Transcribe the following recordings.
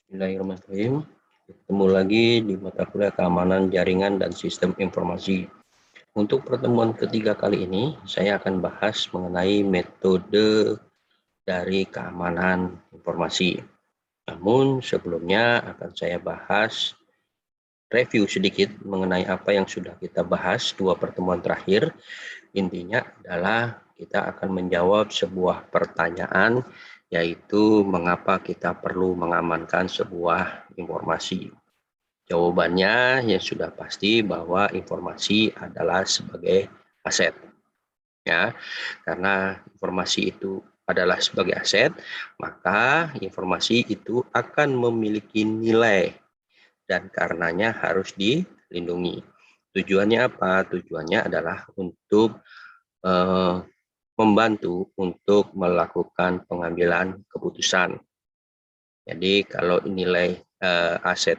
Bismillahirrahmanirrahim. Ketemu lagi di mata kuliah keamanan jaringan dan sistem informasi. Untuk pertemuan ketiga kali ini, saya akan bahas mengenai metode dari keamanan informasi. Namun sebelumnya akan saya bahas review sedikit mengenai apa yang sudah kita bahas dua pertemuan terakhir. Intinya adalah kita akan menjawab sebuah pertanyaan, yaitu mengapa kita perlu mengamankan sebuah informasi. Jawabannya ya sudah pasti bahwa informasi adalah sebagai aset. Ya, karena informasi itu adalah sebagai aset, maka informasi itu akan memiliki nilai dan karenanya harus dilindungi. Tujuannya apa? Tujuannya adalah untuk membantu untuk melakukan pengambilan keputusan. Jadi kalau nilai aset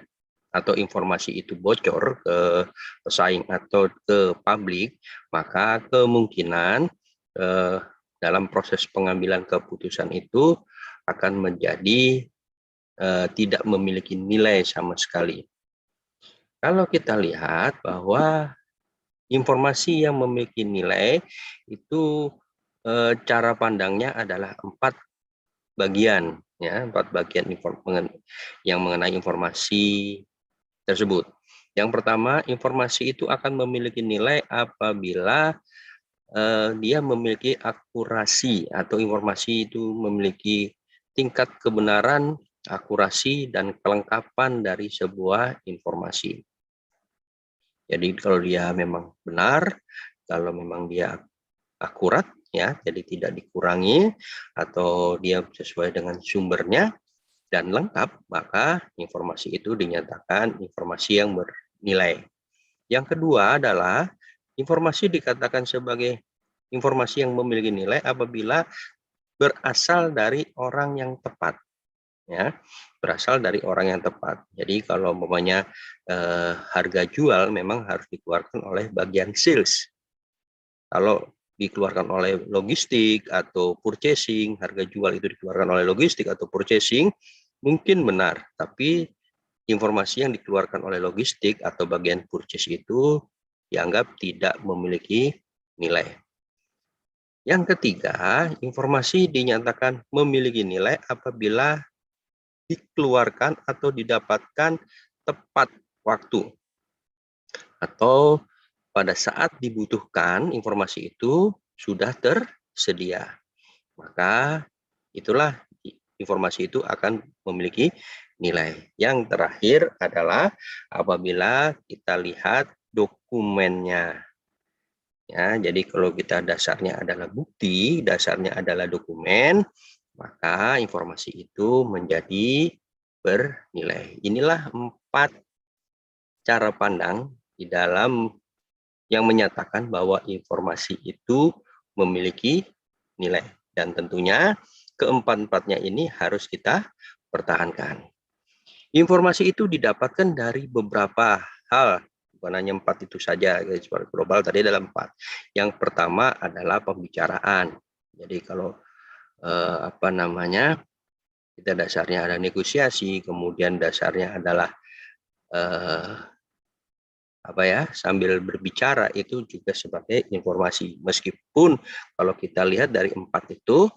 atau informasi itu bocor ke pesaing atau ke publik, maka kemungkinan dalam proses pengambilan keputusan itu akan menjadi tidak memiliki nilai sama sekali. Kalau kita lihat bahwa informasi yang memiliki nilai itu cara pandangnya adalah 4 bagian, ya, 4 bagian yang mengenai informasi tersebut. Yang pertama, informasi itu akan memiliki nilai apabila dia memiliki akurasi atau informasi itu memiliki tingkat kebenaran, akurasi, dan kelengkapan dari sebuah informasi. Jadi kalau dia memang benar, kalau memang dia akurat, ya, jadi tidak dikurangi atau dia sesuai dengan sumbernya dan lengkap, maka informasi itu dinyatakan informasi yang bernilai. Yang kedua adalah informasi dikatakan sebagai informasi yang memiliki nilai apabila berasal dari orang yang tepat, ya, berasal dari orang yang tepat. Jadi kalau umpamanya harga jual memang harus dikeluarkan oleh bagian sales. Kalau dikeluarkan oleh logistik atau purchasing, harga jual itu dikeluarkan oleh logistik atau purchasing, mungkin benar, tapi informasi yang dikeluarkan oleh logistik atau bagian purchase itu dianggap tidak memiliki nilai. Yang ketiga, informasi dinyatakan memiliki nilai apabila dikeluarkan atau didapatkan tepat waktu atau pada saat dibutuhkan informasi itu sudah tersedia. Maka itulah informasi itu akan memiliki nilai. Yang terakhir adalah apabila kita lihat dokumennya. Ya, jadi kalau kita dasarnya adalah bukti, dasarnya adalah dokumen, maka informasi itu menjadi bernilai. Inilah 4 cara pandang di dalam yang menyatakan bahwa informasi itu memiliki nilai. Dan tentunya keempat-empatnya ini harus kita pertahankan. Informasi itu didapatkan dari beberapa hal, bukan hanya 4 itu saja, global tadi adalah 4. Yang pertama adalah pembicaraan. Jadi kalau kita dasarnya ada negosiasi, kemudian dasarnya adalah sambil berbicara, itu juga sebagai informasi. Meskipun kalau kita lihat dari 4 itu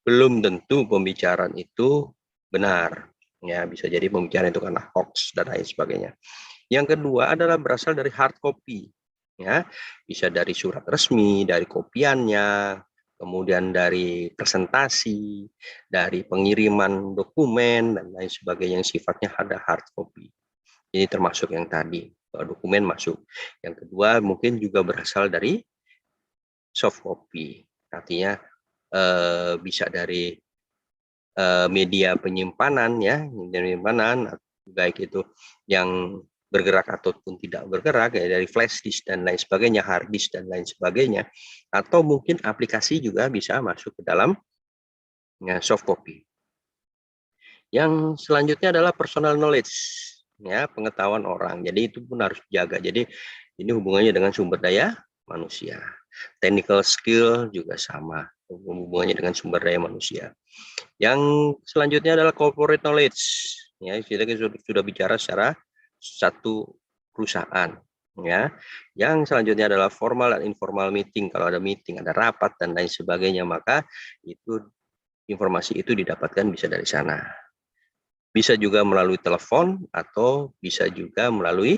belum tentu pembicaraan itu benar, ya, bisa jadi pembicaraan itu karena hoax dan lain sebagainya. Yang kedua adalah berasal dari hard copy, ya, bisa dari surat resmi, dari kopiannya, kemudian dari presentasi, dari pengiriman dokumen dan lain sebagainya yang sifatnya ada hard copy. Ini termasuk yang tadi, dokumen masuk. Yang kedua mungkin juga berasal dari soft copy, artinya bisa dari media penyimpanan, ya, penyimpanan, baik itu yang bergerak ataupun tidak bergerak, ya, dari flash disk dan lain sebagainya, hard disk dan lain sebagainya, atau mungkin aplikasi juga bisa masuk ke dalam soft copy. Yang selanjutnya adalah personal knowledge, ya, pengetahuan orang. Jadi itu pun harus dijaga. Jadi ini hubungannya dengan sumber daya manusia. Technical skill juga sama, hubungannya dengan sumber daya manusia. Yang selanjutnya adalah corporate knowledge, ya kita sudah bicara secara satu perusahaan, ya. Yang selanjutnya adalah formal dan informal meeting. Kalau ada meeting, ada rapat dan lain sebagainya, maka itu informasi itu didapatkan bisa dari sana. Bisa juga melalui telepon atau bisa juga melalui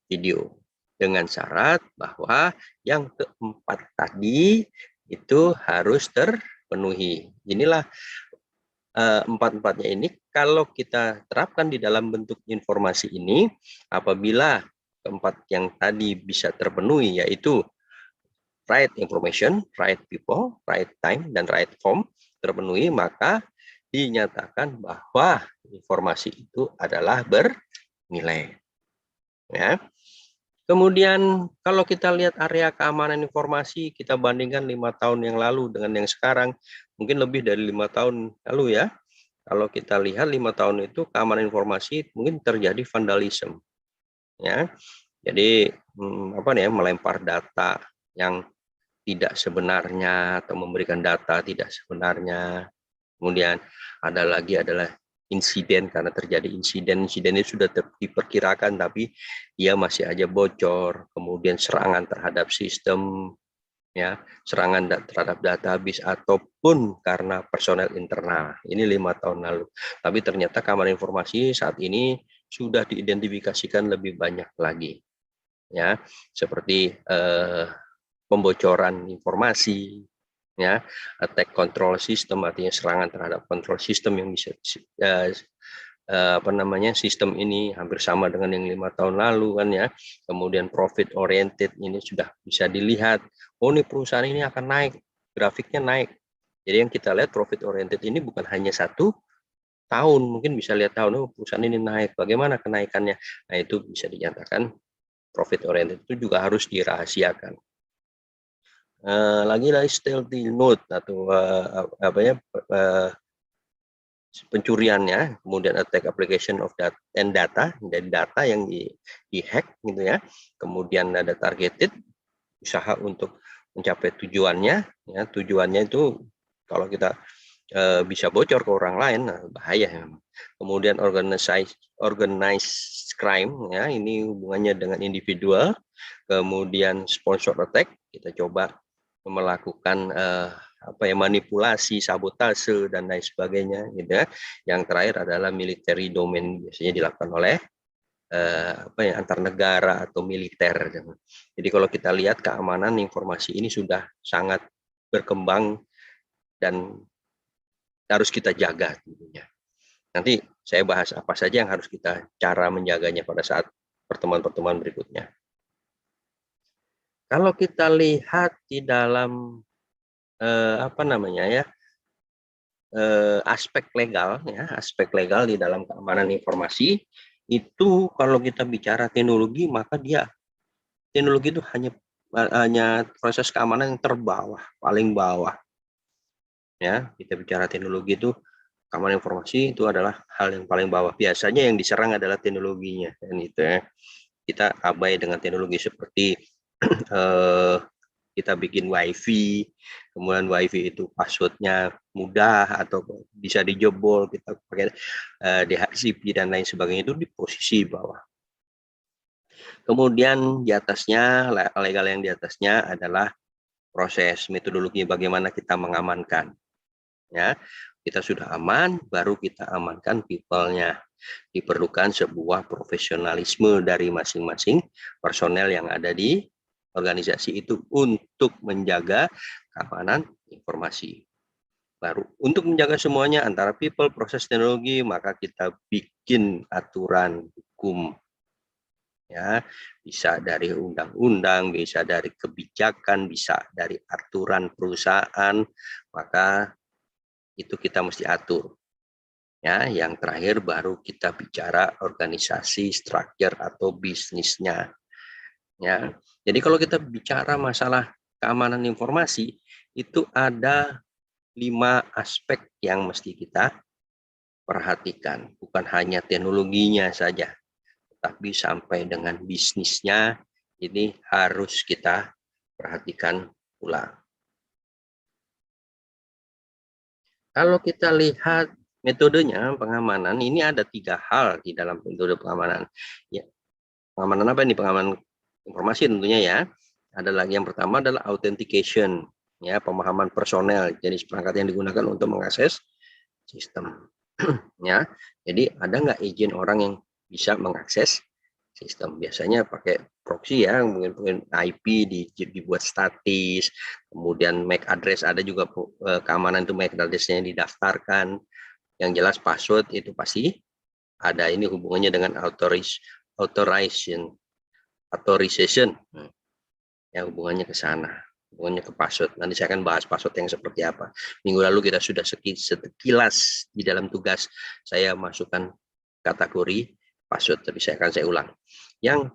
video, dengan syarat bahwa yang keempat tadi itu harus terpenuhi. Inilah empat-empatnya ini kalau kita terapkan di dalam bentuk informasi ini, apabila keempat yang tadi bisa terpenuhi, yaitu right information, right people, right time, dan right form terpenuhi, maka dinyatakan bahwa informasi itu adalah bernilai. Ya. Kemudian kalau kita lihat area keamanan informasi, kita bandingkan 5 tahun yang lalu dengan yang sekarang, mungkin lebih dari 5 tahun lalu ya. Kalau kita lihat 5 tahun itu keamanan informasi mungkin terjadi vandalisme, ya. Jadi apa nih, melempar data yang tidak sebenarnya atau memberikan data tidak sebenarnya. Kemudian ada lagi adalah insiden, karena terjadi insiden ini sudah diperkirakan tapi dia masih aja bocor. Kemudian serangan terhadap sistem, ya, serangan terhadap database ataupun karena personel internal. Ini 5 tahun lalu. Tapi ternyata keamanan informasi saat ini sudah diidentifikasikan lebih banyak lagi, ya, seperti pembocoran informasi, ya, attack control system, artinya serangan terhadap kontrol sistem yang bisa apa namanya, sistem ini hampir sama dengan yang 5 tahun lalu kan ya. Kemudian profit oriented ini sudah bisa dilihat, oh ini perusahaan ini akan naik, grafiknya naik. Jadi yang kita lihat profit oriented ini bukan hanya 1 tahun, mungkin bisa lihat tahun, oh perusahaan ini naik, bagaimana kenaikannya. Nah itu bisa dinyatakan profit oriented itu juga harus dirahasiakan. Lagi stealthy mode atau apa ya, pencuriannya, kemudian attack application of data dari data yang di-hack gitu ya. Kemudian ada targeted, usaha untuk mencapai tujuannya, ya. Tujuannya itu kalau kita bisa bocor ke orang lain, nah bahaya. Kemudian organized crime, ya, ini hubungannya dengan individual. Kemudian sponsor attack, kita coba melakukan apa ya, manipulasi, sabotase dan lain sebagainya gitu ya. Yang terakhir adalah military domain, biasanya dilakukan oleh apa ya, antar negara atau militer. Jadi kalau kita lihat keamanan informasi ini sudah sangat berkembang dan harus kita jaga tentunya. Nanti saya bahas apa saja yang harus kita cara menjaganya pada saat pertemuan-pertemuan berikutnya. Kalau kita lihat di dalam apa namanya ya, aspek legal, ya, aspek legal di dalam keamanan informasi itu, kalau kita bicara teknologi, maka teknologi itu hanya proses keamanan yang terbawah, paling bawah. Ya, kita bicara teknologi itu, keamanan informasi itu adalah hal yang paling bawah. Biasanya yang diserang adalah teknologinya, dan itu ya. Kita abai dengan teknologi seperti kita bikin wifi, kemudian wifi itu passwordnya mudah atau bisa dijebol, kita pakai DHCP dan lain sebagainya, itu di posisi bawah. Kemudian di atasnya, legal yang di atasnya adalah proses metodologi bagaimana kita mengamankan. Ya, kita sudah aman, baru kita amankan people-nya. Diperlukan sebuah profesionalisme dari masing-masing personel yang ada di organisasi itu untuk menjaga keamanan informasi. Baru untuk menjaga semuanya antara people, proses, teknologi, maka kita bikin aturan hukum. Ya, bisa dari undang-undang, bisa dari kebijakan, bisa dari aturan perusahaan, maka itu kita mesti atur. Ya, yang terakhir baru kita bicara organisasi, struktur atau bisnisnya. Ya, jadi kalau kita bicara masalah keamanan informasi, itu ada 5 aspek yang mesti kita perhatikan. Bukan hanya teknologinya saja, tapi sampai dengan bisnisnya ini harus kita perhatikan pula. Kalau kita lihat metodenya pengamanan ini ada 3 hal di dalam metode pengamanan. Ya, pengamanan apa ini? Pengamanan informasi tentunya ya. Ada lagi yang pertama adalah authentication, ya, pemahaman personel, jenis perangkat yang digunakan untuk mengakses sistem. Ya, jadi ada nggak izin orang yang bisa mengakses sistem? Biasanya pakai proxy ya, mungkin IP dibuat statis, kemudian MAC address ada juga keamanan itu MAC addressnya didaftarkan. Yang jelas password itu pasti ada, ini hubungannya dengan authorization, yang hubungannya ke sana, hubungannya ke password. Nanti saya akan bahas password yang seperti apa. Minggu lalu kita sudah sekilas di dalam tugas saya masukkan kategori password, tapi saya ulang. Yang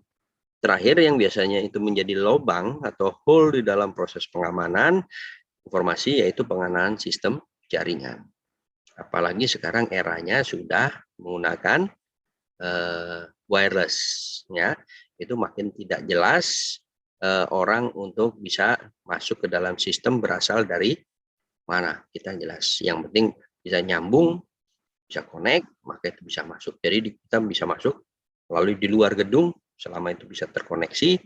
terakhir yang biasanya itu menjadi lubang atau hole di dalam proses pengamanan informasi, yaitu pengamanan sistem jaringan. Apalagi sekarang eranya sudah menggunakan wireless, ya, itu makin tidak jelas orang untuk bisa masuk ke dalam sistem berasal dari mana. Kita jelas, yang penting bisa nyambung, bisa connect, maka itu bisa masuk. Jadi kita bisa masuk melalui di luar gedung, selama itu bisa terkoneksi,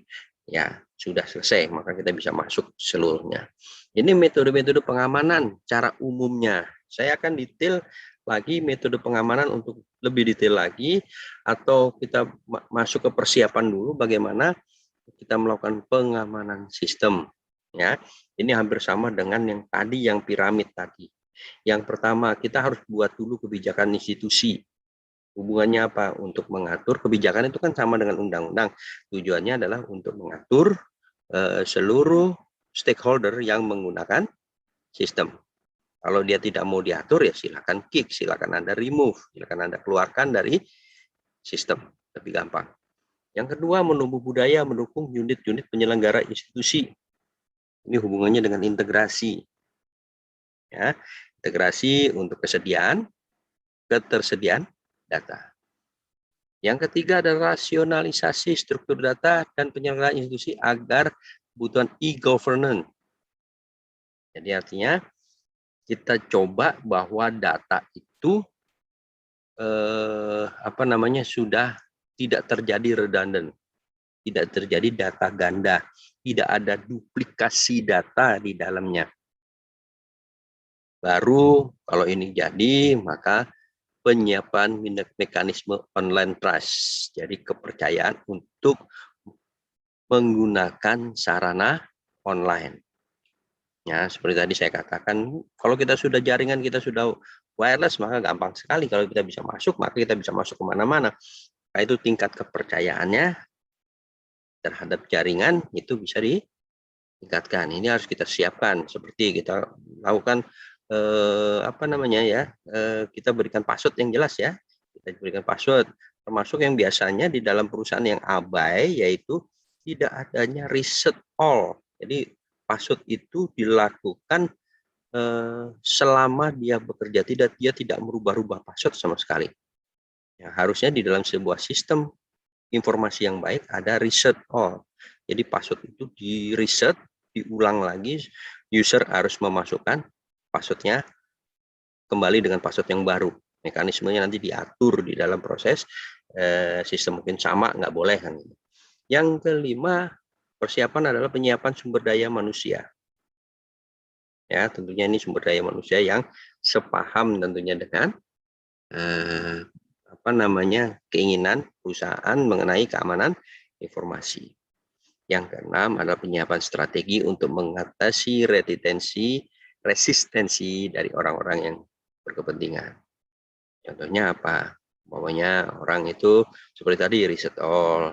ya sudah selesai, maka kita bisa masuk seluruhnya. Ini metode-metode pengamanan cara umumnya. Saya akan detail lagi metode pengamanan untuk lebih detail lagi, atau kita masuk ke persiapan dulu bagaimana kita melakukan pengamanan sistem. Ya, ini hampir sama dengan yang tadi, yang piramid tadi. Yang pertama, kita harus buat dulu kebijakan institusi. Hubungannya apa? Untuk mengatur kebijakan itu kan sama dengan undang-undang. Tujuannya adalah untuk mengatur seluruh stakeholder yang menggunakan sistem. Kalau dia tidak mau diatur, ya silakan kick, silakan Anda remove, silakan Anda keluarkan dari sistem. Lebih gampang. Yang kedua, menumbuh budaya mendukung unit-unit penyelenggara institusi. Ini hubungannya dengan integrasi. Ya, integrasi untuk ketersediaan data. Yang ketiga adalah rasionalisasi struktur data dan penyelenggaraan institusi agar kebutuhan e-governance. Jadi artinya kita coba bahwa data itu sudah tidak terjadi redundant, tidak terjadi data ganda, tidak ada duplikasi data di dalamnya. Baru kalau ini jadi, maka penyiapan mekanisme online trust, jadi kepercayaan untuk menggunakan sarana online. Ya, seperti tadi saya katakan, kalau kita sudah jaringan, kita sudah wireless, maka gampang sekali kalau kita bisa masuk, maka kita bisa masuk kemana-mana. Nah, itu tingkat kepercayaannya terhadap jaringan itu bisa ditingkatkan. Ini harus kita siapkan, seperti kita lakukan kita berikan password yang jelas ya. Kita berikan password, termasuk yang biasanya di dalam perusahaan yang abai, yaitu tidak adanya reset all. Jadi password itu dilakukan selama dia bekerja, dia tidak merubah-rubah password sama sekali. Ya, harusnya di dalam sebuah sistem informasi yang baik ada reset all. Jadi password itu di reset, diulang lagi, user harus memasukkan passwordnya kembali dengan password yang baru. Mekanismenya nanti diatur di dalam proses sistem, mungkin sama, nggak boleh kan. Yang kelima, persiapan adalah penyiapan sumber daya manusia. Ya, tentunya ini sumber daya manusia yang sepaham tentunya dengan keinginan perusahaan mengenai keamanan informasi. Yang keenam adalah penyiapan strategi untuk mengatasi resistensi dari orang-orang yang berkepentingan. Contohnya apa? Pokoknya orang itu seperti tadi reset all,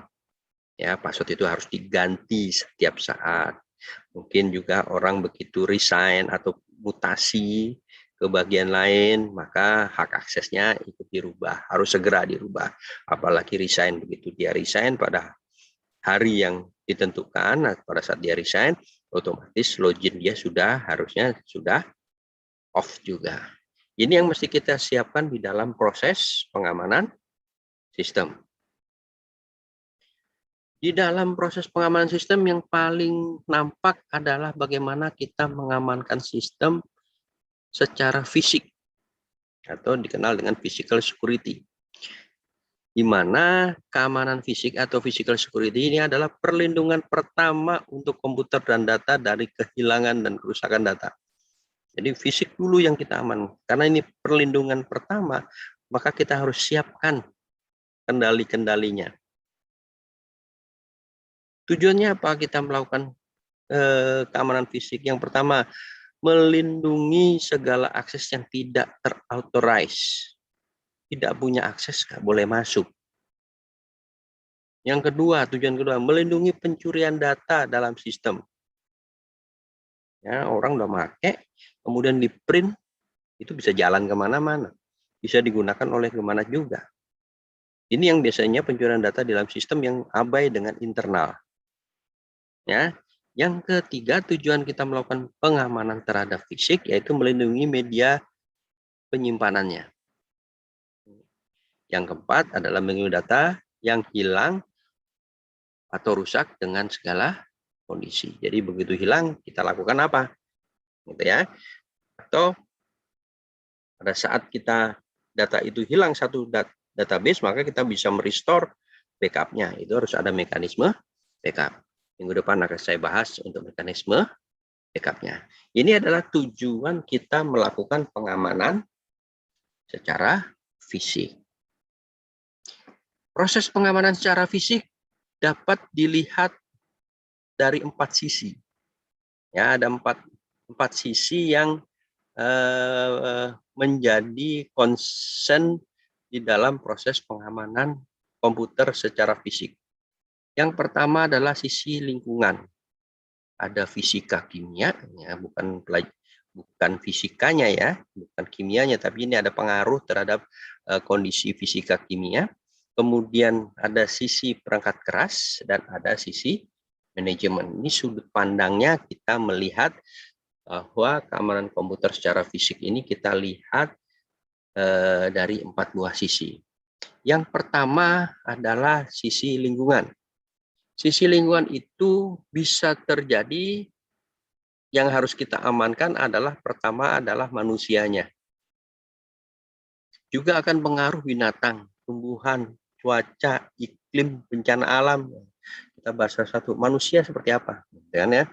ya, password itu harus diganti setiap saat. Mungkin juga orang begitu resign atau mutasi ke bagian lain, maka hak aksesnya ikut dirubah, harus segera dirubah. Apalagi resign, begitu dia resign pada hari yang ditentukan, pada saat dia resign, otomatis login dia harusnya sudah off juga. Ini yang mesti kita siapkan di dalam proses pengamanan sistem. Di dalam proses pengamanan sistem yang paling nampak adalah bagaimana kita mengamankan sistem secara fisik. atau dikenal dengan physical security. Di mana keamanan fisik atau physical security ini adalah perlindungan pertama untuk komputer dan data dari kehilangan dan kerusakan data. Jadi fisik dulu yang kita aman. Karena ini perlindungan pertama, maka kita harus siapkan kendali-kendalinya. Tujuannya apa kita melakukan keamanan fisik? Yang pertama, melindungi segala akses yang tidak terauthorize. Tidak punya akses, nggak boleh masuk. Yang kedua, tujuan kedua, melindungi pencurian data dalam sistem. Ya, orang udah pakai, kemudian di print, itu bisa jalan kemana-mana. Bisa digunakan oleh kemana juga. Ini yang biasanya pencurian data dalam sistem yang abai dengan internal. Ya, yang ketiga, tujuan kita melakukan pengamanan terhadap fisik, yaitu melindungi media penyimpanannya. Yang keempat adalah melindungi data yang hilang atau rusak dengan segala kondisi. Jadi begitu hilang, kita lakukan apa? Gitu ya. Atau pada saat kita data itu hilang satu database, maka kita bisa merestore backup-nya. Itu harus ada mekanisme backup. Minggu depan akan saya bahas untuk mekanisme backup-nya. Ini adalah tujuan kita melakukan pengamanan secara fisik. Proses pengamanan secara fisik dapat dilihat dari 4 sisi. Ya, ada empat sisi yang menjadi concern di dalam proses pengamanan komputer secara fisik. Yang pertama adalah sisi lingkungan. Ada fisika kimia, ya, bukan fisikanya ya, bukan kimianya, tapi ini ada pengaruh terhadap kondisi fisika kimia. Kemudian ada sisi perangkat keras dan ada sisi manajemen. Ini sudut pandangnya kita melihat bahwa keamanan komputer secara fisik ini kita lihat dari 4 buah sisi. Yang pertama adalah sisi lingkungan. Sisi lingkungan itu bisa terjadi, yang harus kita amankan adalah pertama adalah manusianya. Juga akan pengaruh binatang, tumbuhan, cuaca, iklim, bencana alam. Kita bahas satu, manusia seperti apa, kan ya?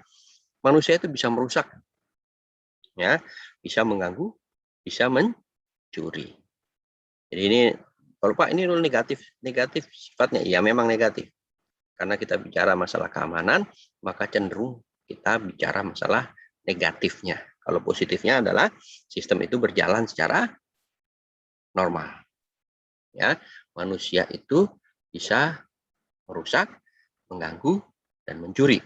Manusia itu bisa merusak, ya, bisa mengganggu, bisa mencuri. Jadi ini, kalau Pak ini negatif sifatnya, ya memang negatif. Karena kita bicara masalah keamanan, maka cenderung kita bicara masalah negatifnya. Kalau positifnya adalah sistem itu berjalan secara normal. Ya, manusia itu bisa merusak, mengganggu, dan mencuri.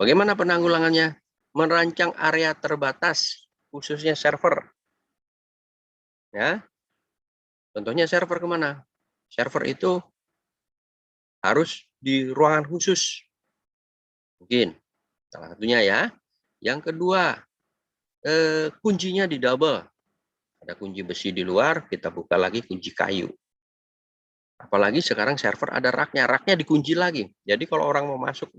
Bagaimana penanggulangannya? Merancang area terbatas, khususnya server. Ya, contohnya server kemana? Server itu harus di ruangan khusus. Mungkin salah satunya ya. Yang kedua, kuncinya di double. Ada kunci besi di luar, kita buka lagi kunci kayu. Apalagi sekarang server ada raknya dikunci lagi. Jadi kalau orang mau masuk,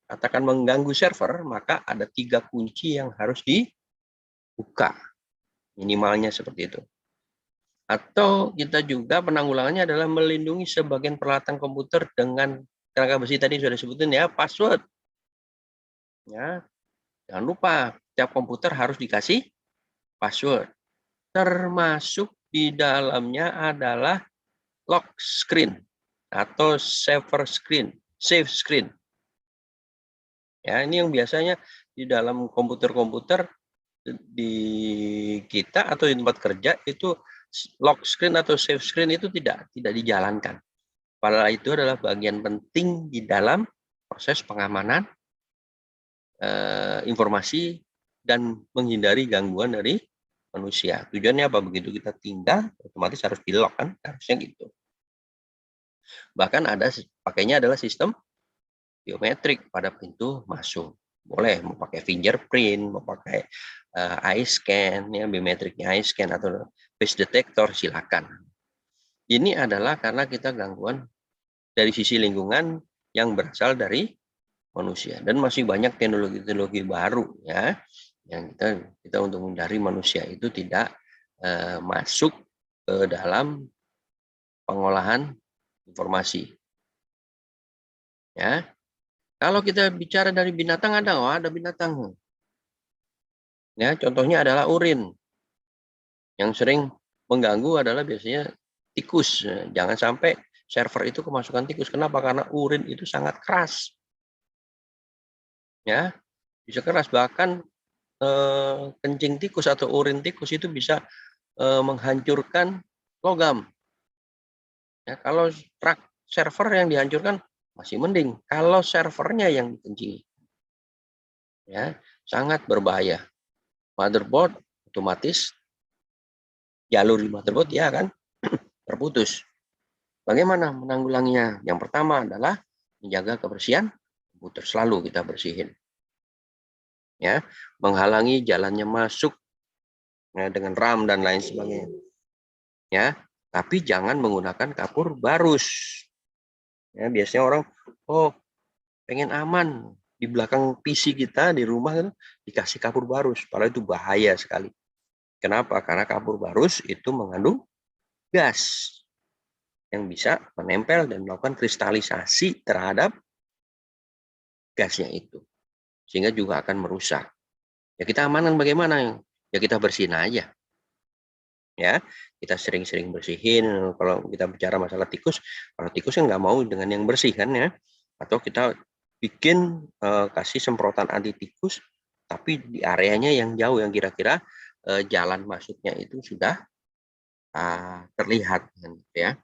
katakan mengganggu server, maka ada 3 kunci yang harus dibuka. Minimalnya seperti itu. Atau kita juga penanggulangannya adalah melindungi sebagian peralatan komputer dengan kerangka besi tadi sudah disebutin ya, password. Ya, jangan lupa setiap komputer harus dikasih password. Termasuk di dalamnya adalah lock screen atau save screen. Ya, ini yang biasanya di dalam komputer-komputer di kita atau di tempat kerja itu lock screen atau save screen itu tidak dijalankan. Padahal itu adalah bagian penting di dalam proses pengamanan informasi dan menghindari gangguan dari manusia. Tujuannya apa? Begitu kita tinggal, otomatis harus di lock kan, harusnya gitu. Bahkan ada pakainya adalah sistem biometrik pada pintu masuk. Boleh mau pakai fingerprint, mau pakai eye scan, ya biometriknya eye scan atau face detector, silakan. Ini adalah karena kita gangguan dari sisi lingkungan yang berasal dari manusia, dan masih banyak teknologi baru ya yang kita untuk menghindari manusia itu tidak masuk ke dalam pengolahan informasi. Ya, kalau kita bicara dari binatang ada binatang. Ya, contohnya adalah urin. Yang sering mengganggu adalah biasanya tikus. Jangan sampai server itu kemasukan tikus. Kenapa? Karena urin itu sangat keras. Ya, bisa keras, bahkan kencing tikus atau urin tikus itu bisa menghancurkan logam. Ya, kalau truk server yang dihancurkan masih mending. Kalau servernya yang dikencingi, ya sangat berbahaya. Motherboard otomatis jalur di motherboard ya kan terputus. Bagaimana menanggulanginya? Yang pertama adalah menjaga kebersihan komputer, selalu kita bersihin. Ya, menghalangi jalannya masuk ya, dengan RAM dan lain sebagainya. Ya, tapi jangan menggunakan kapur barus. Ya, biasanya orang pengen aman di belakang PC kita di rumah kan dikasih kapur barus, padahal itu bahaya sekali. Kenapa? Karena kapur barus itu mengandung gas yang bisa menempel dan melakukan kristalisasi terhadap gasnya itu, sehingga juga akan merusak. Ya kita amankan bagaimana? Ya kita bersihin aja. Ya, kita sering-sering bersihin. Kalau kita bicara masalah tikus, kalau tikus kan nggak mau dengan yang bersih kan ya. Atau kita bikin kasih semprotan anti tikus, tapi di areanya yang jauh, yang kira-kira jalan masuknya itu sudah terlihat, ya.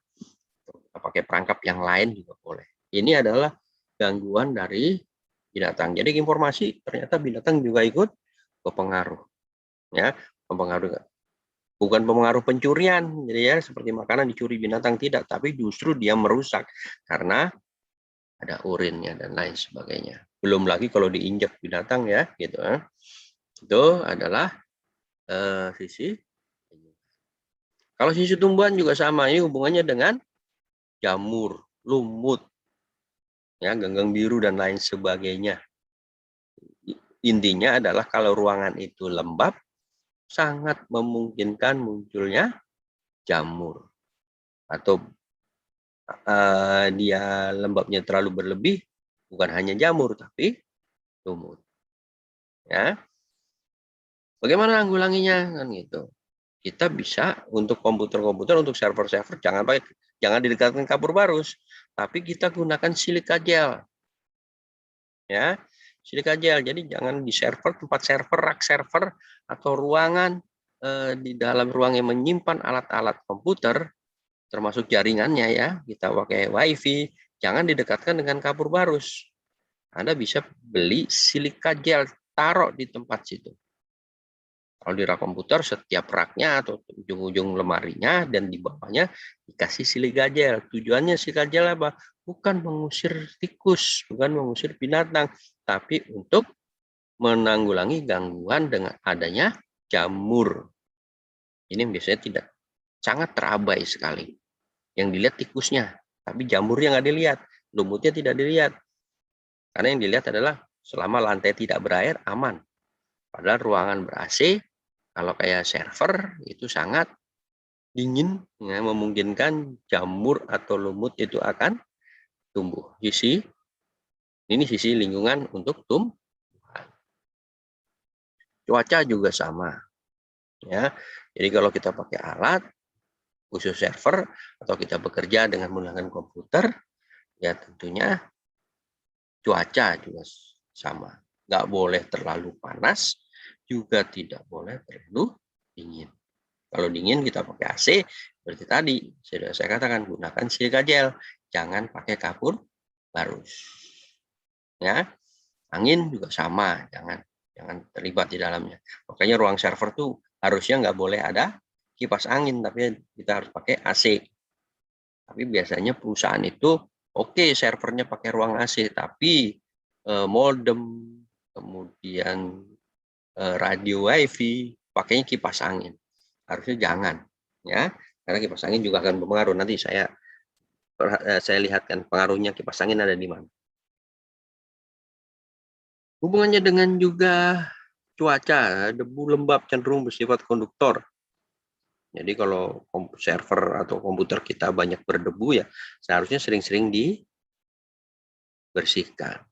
Pakai perangkap yang lain juga boleh. Ini adalah gangguan dari binatang. Jadi informasi ternyata binatang juga ikut berpengaruh, ya, mempengaruhi. Bukan pengaruh pencurian, jadi ya seperti makanan dicuri binatang tidak, tapi justru dia merusak karena ada urinnya dan lain sebagainya. Belum lagi kalau diinjak binatang ya, gitu. Itu adalah sisi. Kalau sisi tumbuhan juga sama, ini hubungannya dengan jamur, lumut, ya, ganggang biru dan lain sebagainya. Intinya adalah kalau ruangan itu lembab, sangat memungkinkan munculnya jamur. Atau dia lembabnya terlalu berlebih, bukan hanya jamur tapi lumut. Ya, bagaimana nanggulanginya kan gitu? Kita bisa untuk komputer-komputer, untuk server-server jangan didekatkan kapur barus, tapi kita gunakan silika gel. Ya, silika gel. Jadi jangan di server, tempat server, rak server atau ruangan di dalam ruang yang menyimpan alat-alat komputer, termasuk jaringannya ya, kita pakai wifi, jangan didekatkan dengan kapur barus. Anda bisa beli silika gel, taruh di tempat situ. Kalau di rak komputer, setiap raknya atau ujung-ujung lemarinya dan di bawahnya dikasih silika gel. Tujuannya silika gel apa? Bukan mengusir tikus, bukan mengusir binatang, tapi untuk menanggulangi gangguan dengan adanya jamur. Ini biasanya tidak, sangat terabai sekali. Yang dilihat tikusnya, tapi jamurnya nggak dilihat, lumutnya tidak dilihat. Karena yang dilihat adalah selama lantai tidak berair, aman. Padahal ruangan ber-AC, kalau kayak server, itu sangat dingin, ya, memungkinkan jamur atau lumut itu akan tumbuh. Ini sisi lingkungan untuk tumbuhan. Cuaca juga sama. Ya. Jadi kalau kita pakai alat, khusus server, atau kita bekerja dengan menggunakan komputer, ya tentunya cuaca juga sama. Nggak boleh terlalu panas, juga tidak boleh terlalu dingin. Kalau dingin kita pakai AC, seperti tadi sudah saya katakan, gunakan silika gel, jangan pakai kapur barus. Ya, angin juga sama, jangan terlibat di dalamnya. Makanya ruang server tuh harusnya nggak boleh ada kipas angin, tapi kita harus pakai AC. Tapi biasanya perusahaan itu servernya pakai ruang AC, tapi modem, kemudian radio wifi, pakainya kipas angin. Harusnya jangan, ya, karena kipas angin juga akan berpengaruh. Nanti saya lihatkan pengaruhnya kipas angin ada di mana. Hubungannya dengan juga cuaca, debu lembab cenderung bersifat konduktor. Jadi kalau server atau komputer kita banyak berdebu ya seharusnya sering-sering dibersihkan.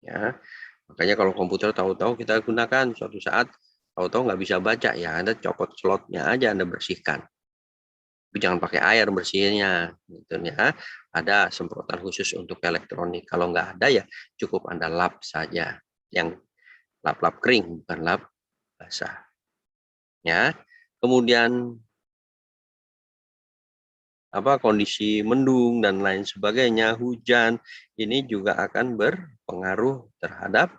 Ya, makanya kalau komputer tahu-tahu kita gunakan suatu saat tahu-tahu nggak bisa baca ya Anda copot slotnya aja Anda bersihkan. Tapi jangan pakai air bersihnya, gitu ya. Ada semprotan khusus untuk elektronik. Kalau nggak ada ya cukup Anda lap saja, yang lap-lap kering bukan lap basah. Ya, kemudian kondisi mendung dan lain sebagainya, hujan ini juga akan berpengaruh terhadap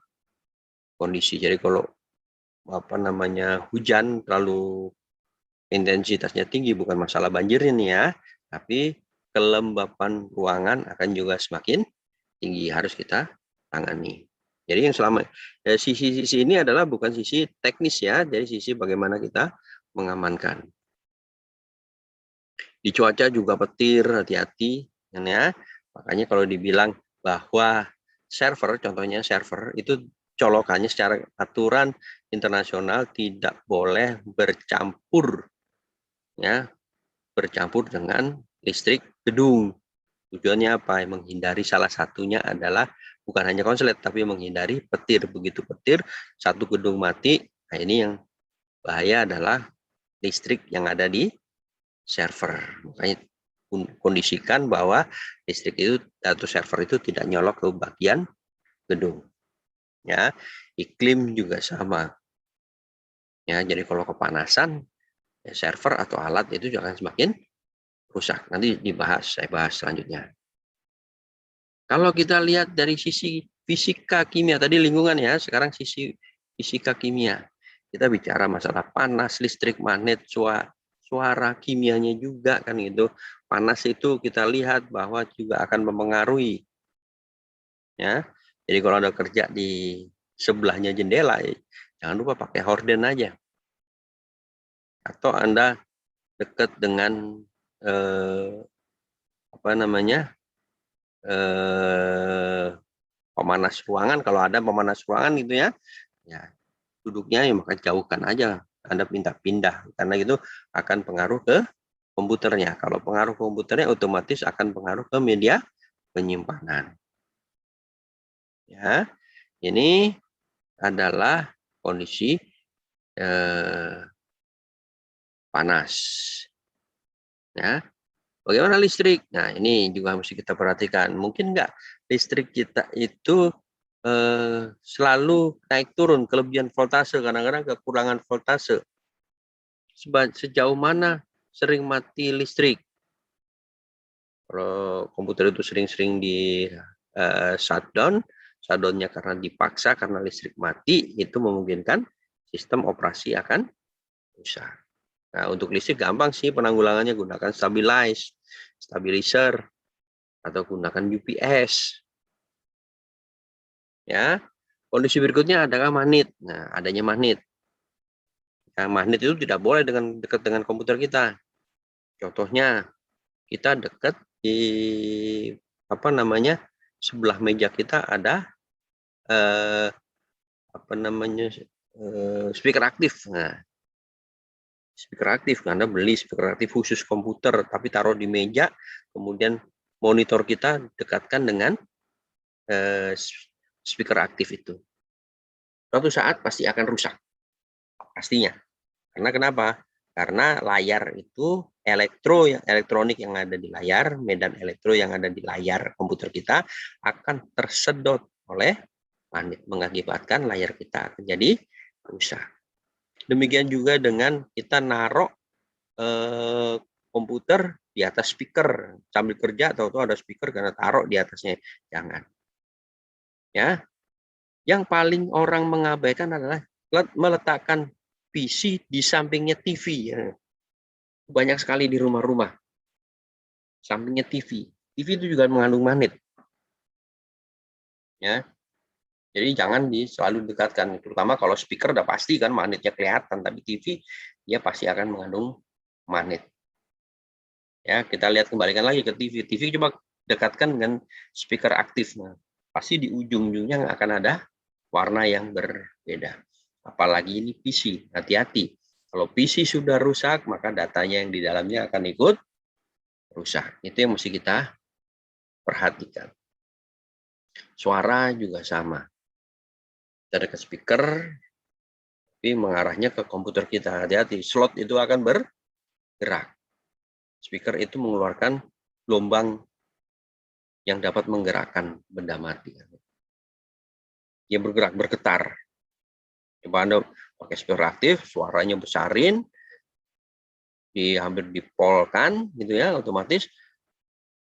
kondisi. Jadi kalau hujan terlalu intensitasnya tinggi, bukan masalah banjir ini ya, tapi kelembapan ruangan akan juga semakin tinggi, harus kita tangani. Jadi yang selama sisi ini adalah bukan sisi teknis ya, dari sisi bagaimana kita mengamankan. Di cuaca juga petir, hati-hati ya. Makanya kalau dibilang bahwa server, contohnya server itu colokannya secara aturan internasional tidak boleh bercampur ya, bercampur dengan listrik gedung. Tujuannya apa? Menghindari salah satunya adalah bukan hanya konslet, tapi menghindari petir. Begitu petir, satu gedung mati, nah ini yang bahaya adalah listrik yang ada di server. Makanya kondisikan bahwa listrik itu atau server itu tidak nyolok ke bagian gedung. Ya, iklim juga sama. Ya, jadi kalau kepanasan, ya server atau alat itu akan semakin rusak. Nanti saya bahas selanjutnya. Kalau kita lihat dari sisi fisika kimia, tadi lingkungan ya, sekarang sisi fisika kimia. Kita bicara masalah panas, listrik, magnet, suara kimianya juga kan gitu. Panas itu kita lihat bahwa juga akan mempengaruhi. Ya. Jadi kalau Anda kerja di sebelahnya jendela, jangan lupa pakai horden aja. Atau Anda dekat dengan pemanas ruangan, kalau ada pemanas ruangan gitu ya duduknya ya maka jauhkan aja, Anda minta pindah karena itu akan pengaruh ke komputernya. Kalau pengaruh komputernya otomatis akan pengaruh ke media penyimpanan. Ya, ini adalah kondisi panas. Ya, bagaimana listrik? Nah, ini juga mesti kita perhatikan. Mungkin nggak listrik kita itu selalu naik turun, kelebihan voltase, kadang-kadang kekurangan voltase. Sejauh mana sering mati listrik? Kalau komputer itu sering-sering di shutdownnya karena dipaksa, karena listrik mati, itu memungkinkan sistem operasi akan rusak. Nah, untuk listrik gampang sih penanggulangannya, gunakan stabilizer, atau gunakan UPS. Ya, kondisi berikutnya adalah magnet. Nah, adanya magnet. Nah, magnet itu tidak boleh dekat dengan komputer kita. Contohnya, kita dekat di sebelah meja kita ada speaker aktif. Nah, speaker aktif, Anda beli speaker aktif khusus komputer, tapi taruh di meja, kemudian monitor kita dekatkan dengan speaker aktif itu. Suatu saat pasti akan rusak, pastinya. Karena kenapa? Karena layar itu elektronik yang ada di layar, medan elektro yang ada di layar komputer kita akan tersedot oleh magnet, mengakibatkan layar kita akan jadi rusak. Demikian juga dengan kita naruh komputer di atas speaker sambil kerja, atau ada speaker karena taruh di atasnya. Jangan. Ya. Yang paling orang mengabaikan adalah meletakkan PC di sampingnya TV. Ya. Banyak sekali di rumah-rumah. Sampingnya TV. TV itu juga mengandung magnet. Ya. Jadi jangan selalu dekatkan, terutama kalau speaker udah pasti kan magnetnya kelihatan, tapi TV dia pasti akan mengandung magnet. Ya, kita lihat kembalikan lagi ke TV. TV coba dekatkan dengan speaker aktif. Nah, pasti di ujung-ujungnya akan ada warna yang berbeda. Apalagi ini PC, hati-hati. Kalau PC sudah rusak, maka datanya yang di dalamnya akan ikut rusak. Itu yang mesti kita perhatikan. Suara juga sama. Kita ke speaker, tapi mengarahnya ke komputer kita. Hati-hati, slot itu akan bergerak. Speaker itu mengeluarkan gelombang yang dapat menggerakkan benda mati. Dia bergerak, bergetar. Coba Anda pakai speaker aktif, suaranya besarin, hampir dipolkan, gitu ya, otomatis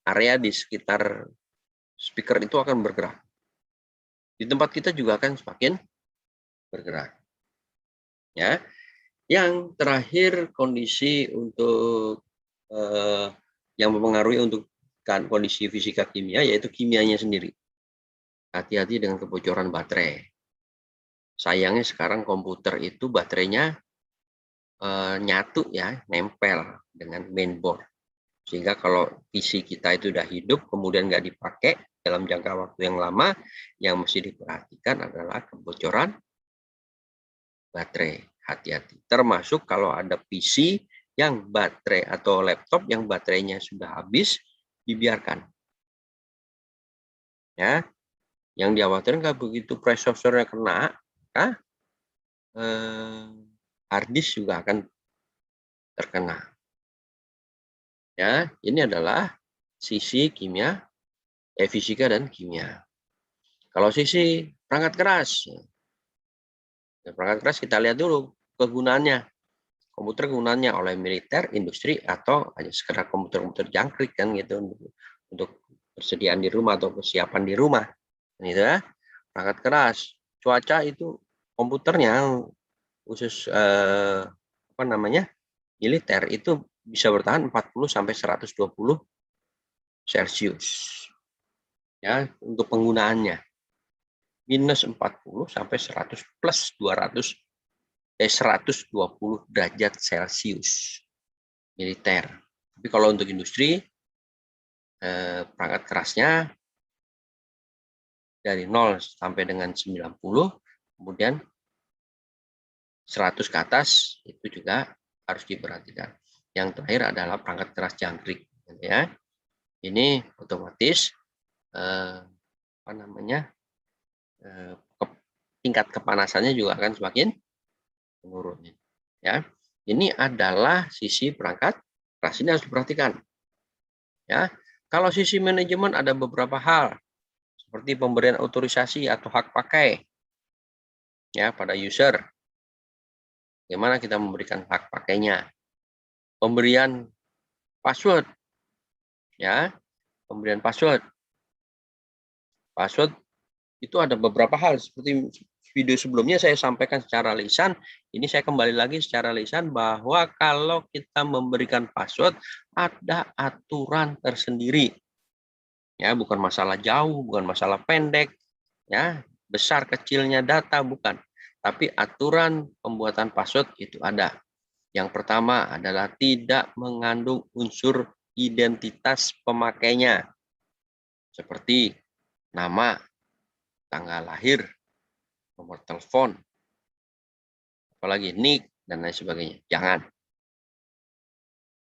area di sekitar speaker itu akan bergerak. Di tempat kita juga akan semakin bergerak. Ya, yang terakhir kondisi untuk yang mempengaruhi untuk kondisi fisika kimia yaitu kimianya sendiri. Hati-hati dengan kebocoran baterai. Sayangnya sekarang komputer itu baterainya nyatu ya, nempel dengan mainboard. Sehingga kalau PC kita itu udah hidup, kemudian nggak dipakai dalam jangka waktu yang lama, yang mesti diperhatikan adalah kebocoran baterai. Hati-hati. Termasuk kalau ada PC yang baterai atau laptop yang baterainya sudah habis, dibiarkan. Ya, yang dikhawatirkan kalau begitu prosesornya kena, hard disk juga akan terkena. Ya, ini adalah sisi kimia, fisika dan kimia. Kalau sisi perangkat keras, kita lihat dulu kegunaannya. Komputer gunanya oleh militer, industri, atau hanya sekedar komputer-komputer jangkrik kan gitu untuk persediaan di rumah atau persiapan di rumah. Gitu ya. Perangkat keras, cuaca itu komputernya khusus apa namanya? Militer itu bisa bertahan 40 sampai 120 Celcius. Ya, untuk penggunaannya. Minus 40 sampai 100 plus 120 derajat Celcius militer. Tapi kalau untuk industri, perangkat kerasnya dari 0 sampai dengan 90, kemudian 100 ke atas, itu juga harus diperhatikan. Yang terakhir adalah perangkat keras jangkrik. Ya. Ini otomatis apa namanya, tingkat kepanasannya juga akan semakin menurun. Ya, ini adalah sisi perangkat keras, ini harus diperhatikan. Ya, kalau sisi manajemen ada beberapa hal seperti pemberian otorisasi atau hak pakai ya pada user. Bagaimana kita memberikan hak pakainya? Pemberian password, ya, pemberian password. Password itu ada beberapa hal seperti video sebelumnya saya sampaikan secara lisan, ini saya kembali lagi secara lisan bahwa kalau kita memberikan password ada aturan tersendiri. Ya, bukan masalah jauh, bukan masalah pendek, ya, besar kecilnya data bukan, tapi aturan pembuatan password itu ada. Yang pertama adalah tidak mengandung unsur identitas pemakainya, seperti nama, tanggal lahir, nomor telepon, apalagi nick dan lain sebagainya. Jangan.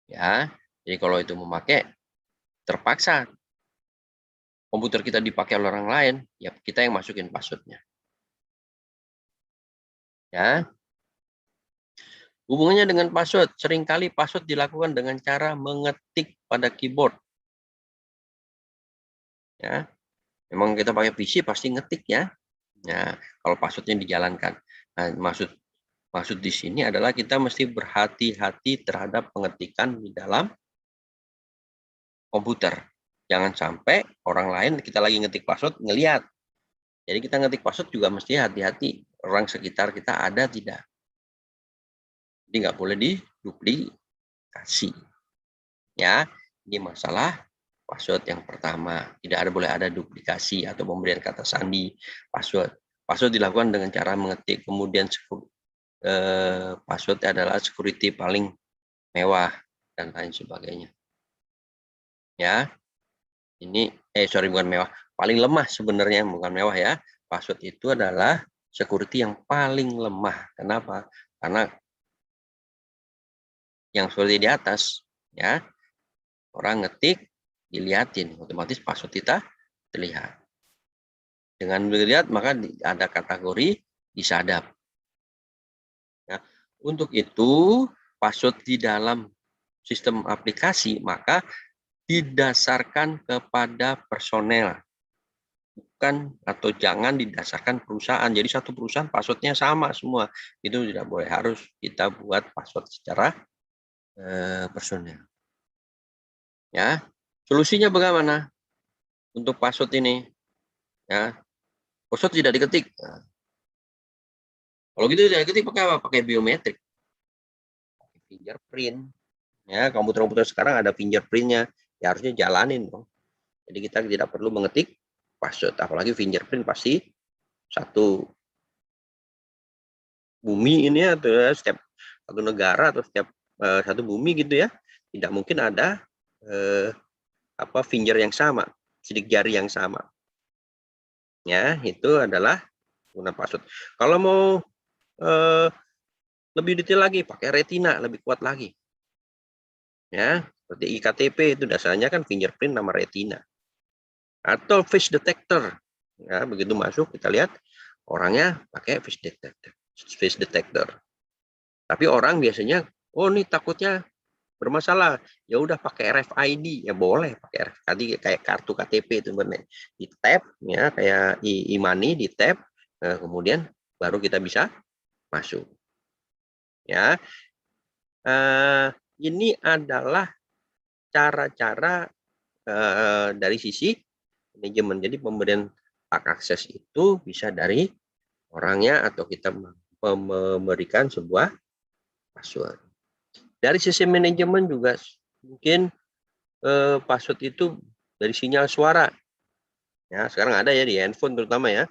Ya, jadi kalau itu memakai terpaksa komputer kita dipakai oleh orang lain, ya kita yang masukin passwordnya. Ya. Hubungannya dengan password, seringkali password dilakukan dengan cara mengetik pada keyboard. Ya, memang kita pakai PC pasti ngetik ya. Ya, kalau passwordnya dijalankan. Nah, maksud di sini adalah kita mesti berhati-hati terhadap pengetikan di dalam komputer. Jangan sampai orang lain kita lagi ngetik password ngelihat. Jadi kita ngetik password juga mesti hati-hati. Orang sekitar kita ada tidak. Jadi nggak boleh diduplikasi. Ya, ini masalah password yang pertama. Tidak boleh ada duplikasi atau pemberian kata sandi password. Password dilakukan dengan cara mengetik. Kemudian password adalah security paling mewah dan lain sebagainya. Ya, ini bukan mewah, paling lemah sebenarnya, bukan mewah ya. Password itu adalah security yang paling lemah. Kenapa? Karena yang seperti di atas, ya. Orang ngetik, dilihatin, otomatis password kita terlihat. Dengan dilihat, maka ada kategori disadap. Ya. Untuk itu, password di dalam sistem aplikasi, maka didasarkan kepada personel. Bukan atau jangan didasarkan perusahaan. Jadi satu perusahaan passwordnya sama semua. Itu tidak boleh, harus kita buat password secara personel. Ya, solusinya bagaimana untuk password ini? Ya, password tidak diketik. Nah, kalau gitu tidak diketik pakai apa? Pakai biometrik, pakai fingerprint. Ya, komputer-komputer sekarang ada fingerprintnya. Ya harusnya jalanin dong. Jadi kita tidak perlu mengetik password, apalagi fingerprint pasti satu bumi ini atau setiap satu negara atau setiap satu bumi gitu ya, tidak mungkin ada finger yang sama, sidik jari yang sama. Ya, itu adalah guna password. Kalau mau lebih detail lagi, pakai retina, lebih kuat lagi. Ya, seperti iktp itu dasarnya kan fingerprint nama retina. Atau face detector. Ya, begitu masuk kita lihat orangnya pakai face detector. Face detector. Tapi orang biasanya, oh ini takutnya bermasalah, ya udah pakai RFID, ya boleh pakai RFID kayak kartu KTP itu benar, di tap ya kayak e-money di tap, kemudian baru kita bisa masuk. Ya, ini adalah cara-cara dari sisi manajemen. Jadi pemberian hak akses itu bisa dari orangnya atau kita memberikan sebuah password. Dari sisi manajemen juga mungkin password itu dari sinyal suara. Ya, sekarang ada ya di handphone terutama ya.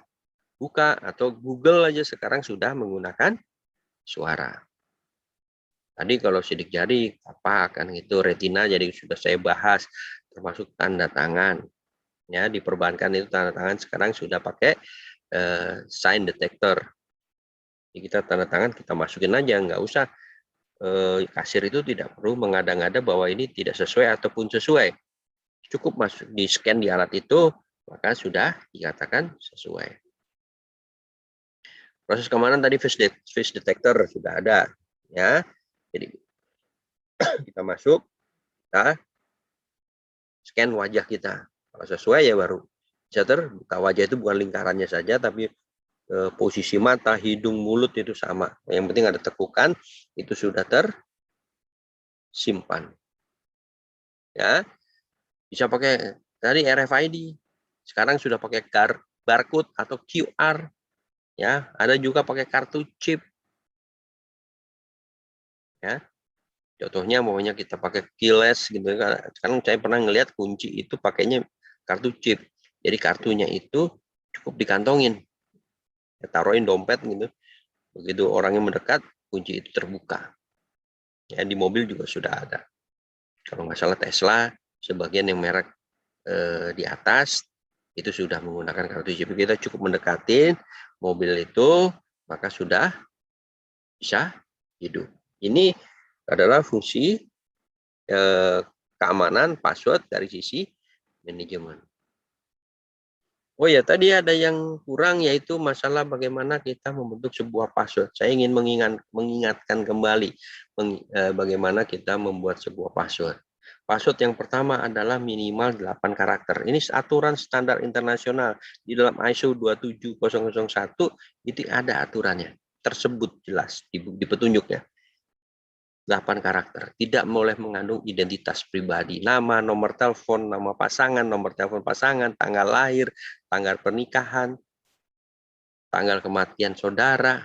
Buka atau Google aja sekarang sudah menggunakan suara. Tadi kalau sidik jari apa kan itu retina, jadi sudah saya bahas, termasuk tanda tangan. Ya, di perbankan itu tanda tangan sekarang sudah pakai sign detector. Jadi kita tanda tangan kita masukin aja, nggak usah kasir itu tidak perlu mengada-ngada bahwa ini tidak sesuai ataupun sesuai. Cukup masuk di scan di alat itu, maka sudah dikatakan sesuai. Proses keamanan tadi face detector sudah ada, ya. Jadi kita masuk, kita scan wajah kita. Kalau sesuai ya baru bisa terbuka. Wajah itu bukan lingkarannya saja, tapi posisi mata, hidung, mulut itu sama. Yang penting ada tekukan, itu sudah tersimpan. Ya, bisa pakai tadi RFID. Sekarang sudah pakai barcode atau QR. Ya, ada juga pakai kartu chip. Ya, contohnya maunya kita pakai keyless gitu kan. Sekarang saya pernah ngelihat kunci itu pakainya kartu chip. Jadi kartunya itu cukup dikantongin. Ya, taruhin dompet gitu. Begitu orangnya mendekat, kunci itu terbuka. Ya, di mobil juga sudah ada. Kalau nggak salah Tesla, sebagian yang merek di atas itu sudah menggunakan kartu chip. Kita cukup mendekatin mobil itu, maka sudah bisa hidup. Ini adalah fungsi keamanan password dari sisi manajemen. Oh ya, tadi ada yang kurang yaitu masalah bagaimana kita membentuk sebuah password. Saya ingin mengingatkan kembali bagaimana kita membuat sebuah password. Password yang pertama adalah minimal 8 karakter. Ini aturan standar internasional. Di dalam ISO 27001 itu ada aturannya. Tersebut jelas di petunjuknya. 8 karakter. Tidak boleh mengandung identitas pribadi. Nama, nomor telepon, nama pasangan, nomor telepon pasangan, tanggal lahir, tanggal pernikahan, tanggal kematian saudara.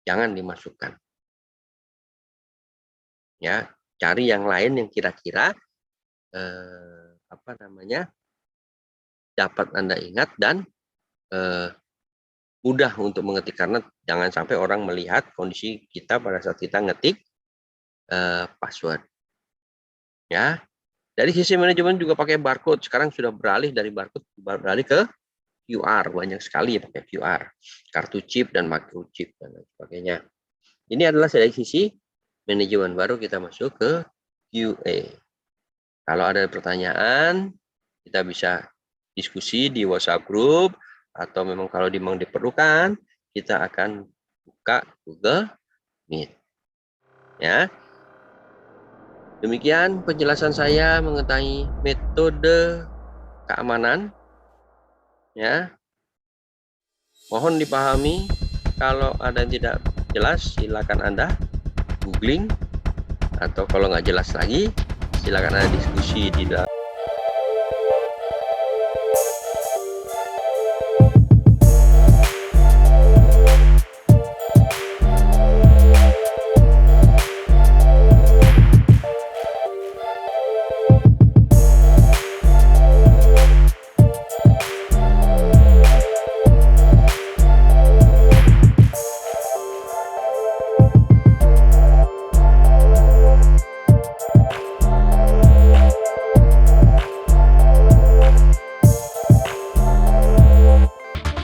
Jangan dimasukkan. Ya, cari yang lain yang kira-kira dapat Anda ingat dan mudah untuk mengetik, karena jangan sampai orang melihat kondisi kita pada saat kita ngetik password. Ya, dari sisi manajemen juga pakai barcode. Sekarang sudah beralih dari barcode beralih ke QR, banyak sekali pakai QR, kartu chip dan microchip dan lain sebagainya. Ini adalah dari sisi manajemen, baru kita masuk ke QA. Kalau ada pertanyaan, kita bisa diskusi di WhatsApp group, atau memang kalau memang diperlukan, kita akan buka Google Meet. Ya. Demikian penjelasan saya mengenai metode keamanan. Ya. Mohon dipahami. Kalau ada yang tidak jelas, silakan Anda googling, atau kalau nggak jelas lagi, silakan Anda diskusi di dalam